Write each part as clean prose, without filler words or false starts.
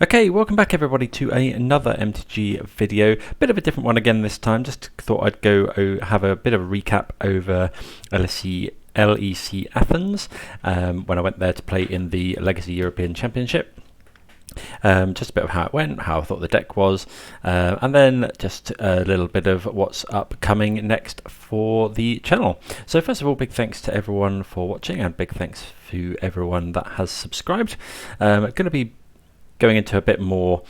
Okay, welcome back everybody to another MTG video. Bit of a different one again this time. Just thought I'd go have a bit of a recap over LEC Athens when I went there to play in the Legacy European Championship. Just a bit of how it went, how I thought the deck was, and then just a little bit of what's upcoming next for the channel. So first of all, big thanks to everyone for watching, and big thanks to everyone that has subscribed. Going to be going into a bit more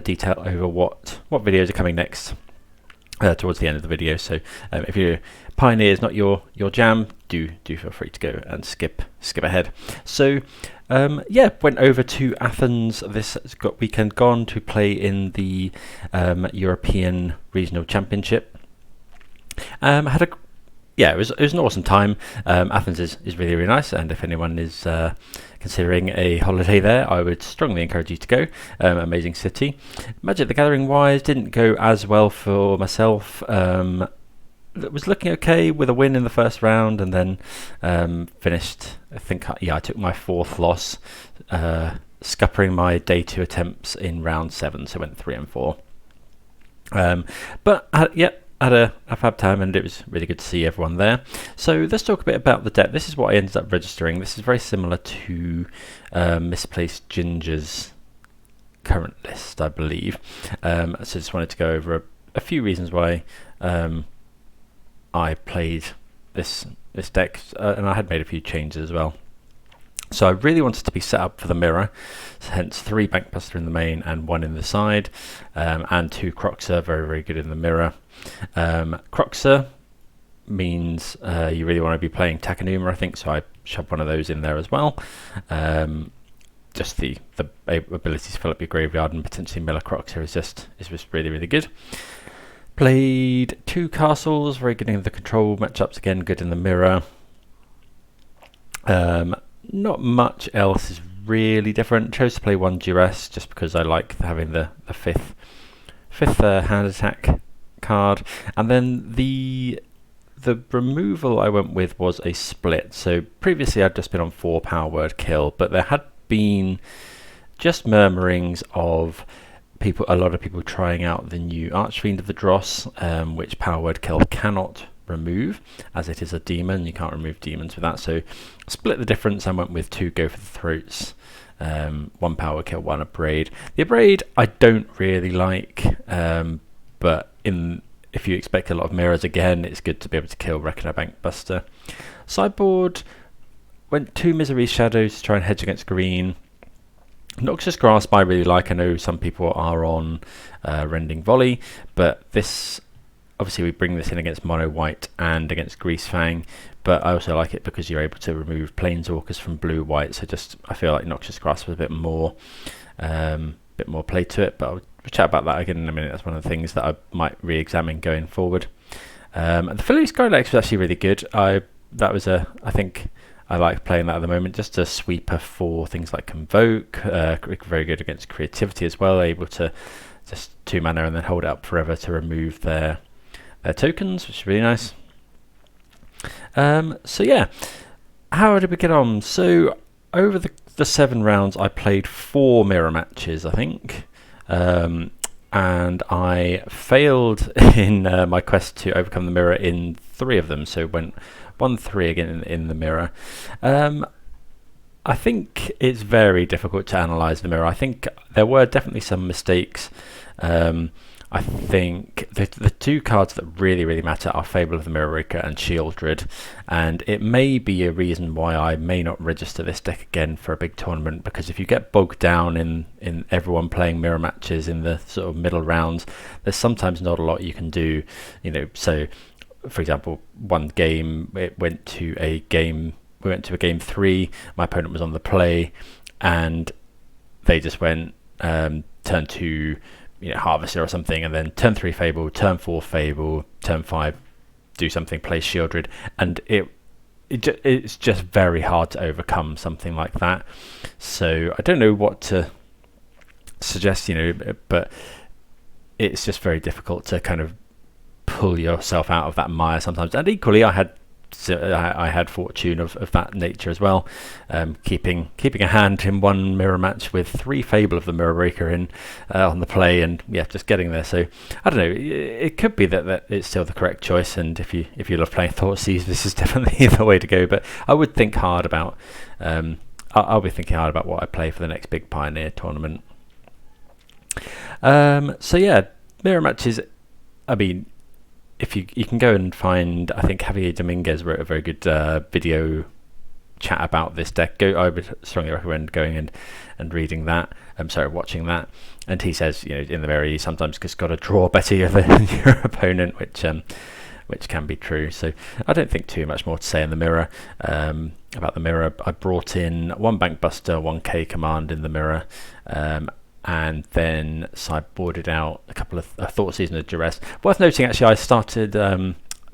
detail over what videos are coming next towards the end of the video. So if your Pioneer is not your jam, do feel free to go and skip ahead. So yeah, went over to Athens this weekend gone to play in the European Regional Championship. It was an awesome time. Athens is really, really nice, and if anyone is considering a holiday there, I would strongly encourage you to go. Amazing city. Magic the Gathering wise, didn't go as well for myself. It was looking okay with a win in the first round, and then finished. I took my fourth loss, scuppering my day 2 attempts in round 7, so went 3 and 4. But had a fab time, and it was really good to see everyone there. So let's talk a bit about the deck. This is what I ended up registering. This is very similar to Misplaced Ginger's current list, I believe. So just wanted to go over a few reasons why I played this deck, and I had made a few changes as well. So I really wanted to be set up for the mirror, hence 3 Bankbuster in the main and 1 in the side, and 2 Croxer, very, very good in the mirror. Croxer means you really want to be playing Takenuma, I think, so I shoved one of those in there as well. Just the ability to fill up your graveyard and potentially mill a Croxer is just really, really good. Played 2 Castles, very good in the control matchups, again good in the mirror. Not much else is really different. Chose to play 1 Duress just because I like having the fifth hand attack card, and then the removal I went with was a split. So previously I'd just been on 4 Power Word Kill, but there had been just murmurings of a lot of people trying out the new Archfiend of the Dross, which Power Word Kill cannot remove, as it is a demon. You can't remove demons with that, so split the difference and went with 2 Go for the Throats, 1 Power Kill, 1 Abrade. The Abrade I don't really like, but if you expect a lot of mirrors, again, it's good to be able to kill Reckoner Bankbuster. Sideboard went 2 Misery Shadows to try and hedge against green. Noxious Grasp I really like. I know some people are on Rending Volley, but this, obviously we bring this in against Mono White and against Greasefang, but I also like it because you're able to remove Planeswalkers from Blue White, so I feel like Noxious Grasp was a bit more play to it, but I'll chat about that again in a minute. That's one of the things that I might re-examine going forward. And the Philly Skylex was actually really good. I think I like playing that at the moment, just a sweeper for things like Convoke, very good against Creativity as well, able to just 2 mana and then hold it up forever to remove their tokens, which is really nice. So yeah, how did we get on? So over the 7 rounds I played 4 mirror matches, I think, and I failed in my quest to overcome the mirror in 3 of them, so went 1-3 again in the mirror. I think it's very difficult to analyse the mirror. I think there were definitely some mistakes. I think the 2 cards that really, really matter are Fable of the Mirror Raker and Shieldred, and it may be a reason why I may not register this deck again for a big tournament, because if you get bogged down in everyone playing mirror matches in the sort of middle rounds, there's sometimes not a lot you can do. So for example, one game we went to a game 3, my opponent was on the play, and they just went turn 2 Harvester or something, and then turn 3 Fable, turn 4 Fable, turn 5 do something, play Shieldred, and it's just very hard to overcome something like that. So I don't know what to suggest, but it's just very difficult to kind of pull yourself out of that mire sometimes. And equally, I had So I had fortune of that nature as well, keeping a hand in one mirror match with 3 Fable of the Mirror Breaker in on the play, and yeah, just getting there. So I don't know, it could be that it's still the correct choice, and if you love playing Thoughtseize, this is definitely the way to go. But I would think hard about I'll be thinking hard about what I play for the next big Pioneer tournament. So yeah, mirror matches. I mean, if you can go and find, I think Javier Dominguez wrote a very good video chat about this deck. I would strongly recommend going and reading that. Watching that. And he says, in the mirror, you sometimes just got to draw better than your opponent, which can be true. So I don't think too much more to say in the mirror. About the mirror, I brought in 1 Bankbuster, 1 K command in the mirror. And then sideboarded out a couple of Thoughtseize and a Duress. Worth noting, actually, I started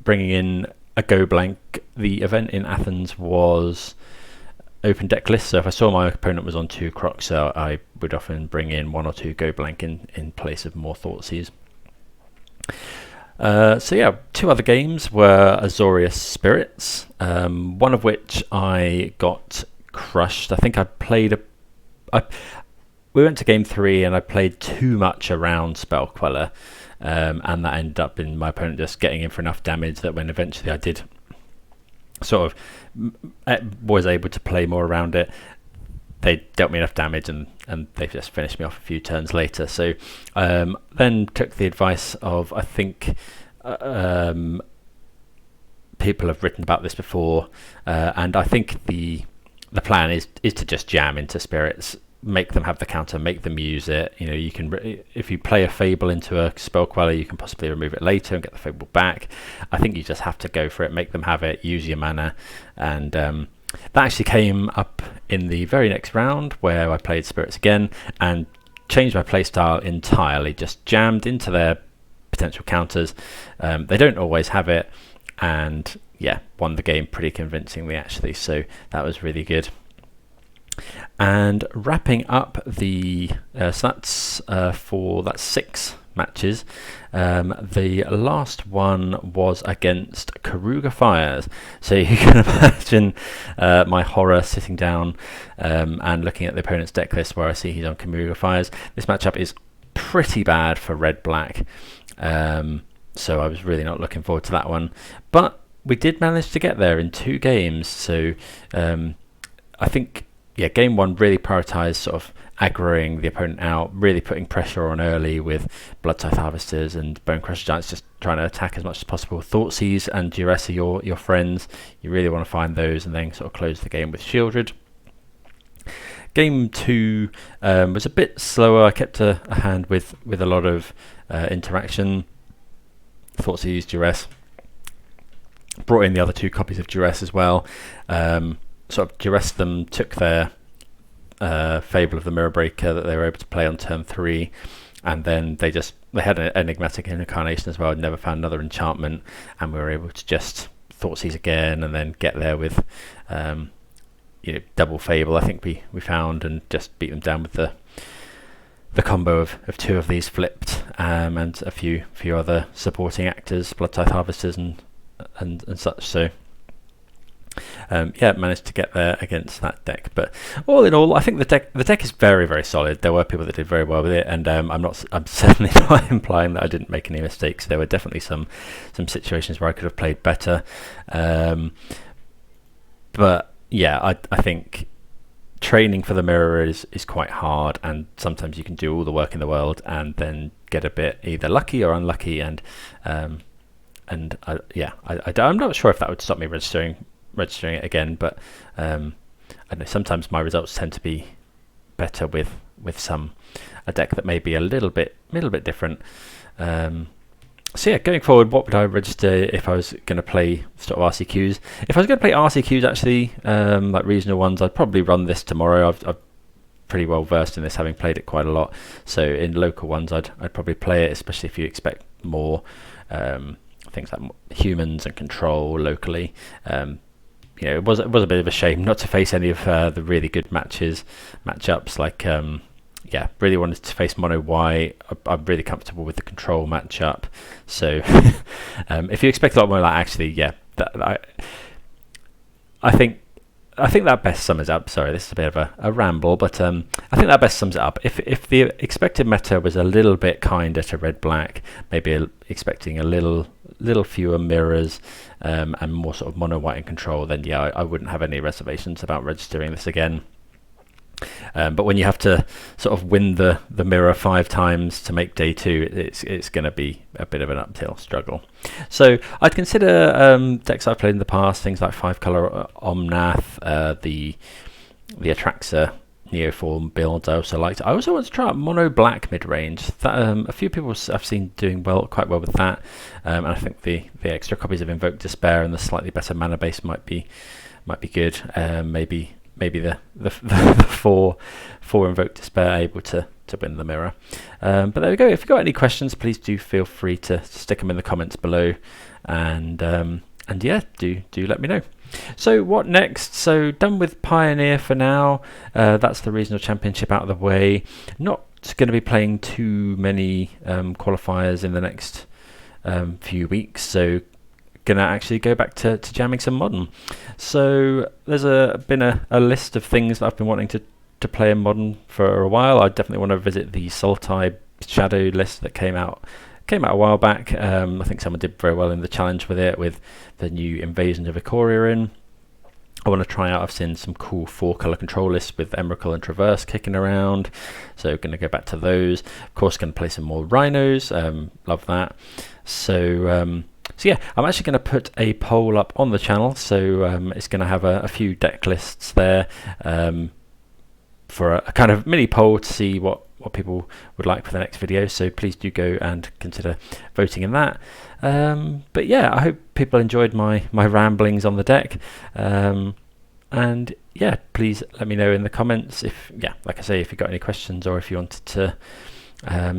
bringing in a Go Blank. The event in Athens was open deck list, so if I saw my opponent was on 2 Crocs, I would often bring in 1 or 2 Go Blank in place of more Thoughtseize. So yeah, 2 other games were Azorius Spirits, one of which I got crushed. I think I played we went to game 3 and I played too much around Spell Queller, and that ended up in my opponent just getting in for enough damage that when eventually I did sort of was able to play more around it, they dealt me enough damage and they just finished me off a few turns later. So then took the advice of, I think people have written about this before, and I think the plan is to just jam into Spirits, make them have the counter, make them use it. You can, if you play a Fable into a Spell Queller, you can possibly remove it later and get the Fable back. I think you just have to go for it, make them have it, use your mana. And that actually came up in the very next round where I played Spirits again and changed my playstyle entirely, just jammed into their potential counters. They don't always have it, and yeah, won the game pretty convincingly actually, so that was really good. And wrapping up the that's 6 matches. The last one was against Karuga Fires. So you can imagine my horror sitting down and looking at the opponent's deck list where I see he's on Karuga Fires. This matchup is pretty bad for red-black, so I was really not looking forward to that one. But we did manage to get there in 2 games. So I think, yeah, game 1 really prioritised sort of aggroing the opponent out, really putting pressure on early with Blood-Tithe Harvesters and Bone Crusher Giants, just trying to attack as much as possible. Thoughtseize and Duress are your friends. You really want to find those and then sort of close the game with Shieldred. Game 2 was a bit slower. I kept a hand with a lot of interaction. Thoughtseize, Duress. Brought in the other 2 copies of Duress as well. Sort of duressed them, took their Fable of the Mirror Breaker that they were able to play on turn 3, and then they had an Enigmatic Incarnation as well. Never found another enchantment, and we were able to just Thoughtseize again and then get there with double Fable, I think we found, and just beat them down with the combo of 2 of these flipped, and a few other supporting actors, Blood-Tithe Harvesters and such. So managed to get there against that deck. But all in all, I think the deck is very, very solid. There were people that did very well with it, and I'm certainly not implying that I didn't make any mistakes. There were definitely some situations where I could have played better. But yeah, I think training for the mirror is quite hard, and sometimes you can do all the work in the world and then get a bit either lucky or unlucky, and I'm not sure if that would stop me registering it again, but I don't know, sometimes my results tend to be better with a deck that may be a little bit different. So yeah, going forward, what would I register if I was going to play sort of RCQs? If I was going to play RCQs, actually, like regional ones, I'd probably run this tomorrow. I'm pretty well versed in this, having played it quite a lot. So in local ones, I'd probably play it, especially if you expect more things like humans and control locally. It was a bit of a shame not to face any of the really good matchups. Like really wanted to face mono white. I'm really comfortable with the control matchup. So if you expect a lot more, like actually, I think that best sums it up. Sorry, this is a bit of a ramble, but I think that best sums it up. If the expected meta was a little bit kinder to red-black, maybe expecting a little fewer mirrors and more sort of mono-white in control, then yeah, I wouldn't have any reservations about registering this again. But when you have to sort of win the mirror 5 times to make day 2, it's going to be a bit of an uphill struggle. So I'd consider decks I've played in the past, things like 5-color Omnath, the Atraxa Neoform builds I also liked. I also want to try out mono black mid range. A few people I've seen doing quite well with that, and I think the extra copies of Invoke Despair and the slightly better mana base might be good. Maybe the 4 Invoke Despair able to win the mirror. But there we go. If you've got any questions, please do feel free to stick them in the comments below, and yeah, do let me know. So what next? So done with Pioneer for now. That's the regional championship out of the way. Not going to be playing too many qualifiers in the next few weeks, so gonna actually go back to jamming some Modern. So there's been a list of things that I've been wanting to play in Modern for a while. I definitely want to visit the Sultai Shadow list that came out a while back. I think someone did very well in the challenge with it, with the new Invasions of Ikoria in. I want to try out, I've seen some cool 4-color control lists with Emrakul and Traverse kicking around, so going to go back to those. Of course, going to play some more Rhinos, love that. So yeah, I'm actually going to put a poll up on the channel, so it's going to have a few deck lists there for a kind of mini poll to see what people would like for the next video, so please do go and consider voting in that. But yeah, I hope people enjoyed my ramblings on the deck, and yeah, please let me know in the comments if, yeah, like I say, if you've got any questions or if you wanted to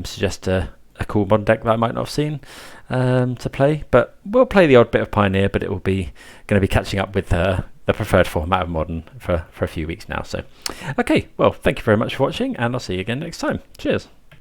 suggest a cool Modern deck that I might not have seen to play. But we'll play the odd bit of Pioneer, but it will be going to be catching up with the preferred format of Modern for a few weeks now. So okay, well, thank you very much for watching, and I'll see you again next time. Cheers.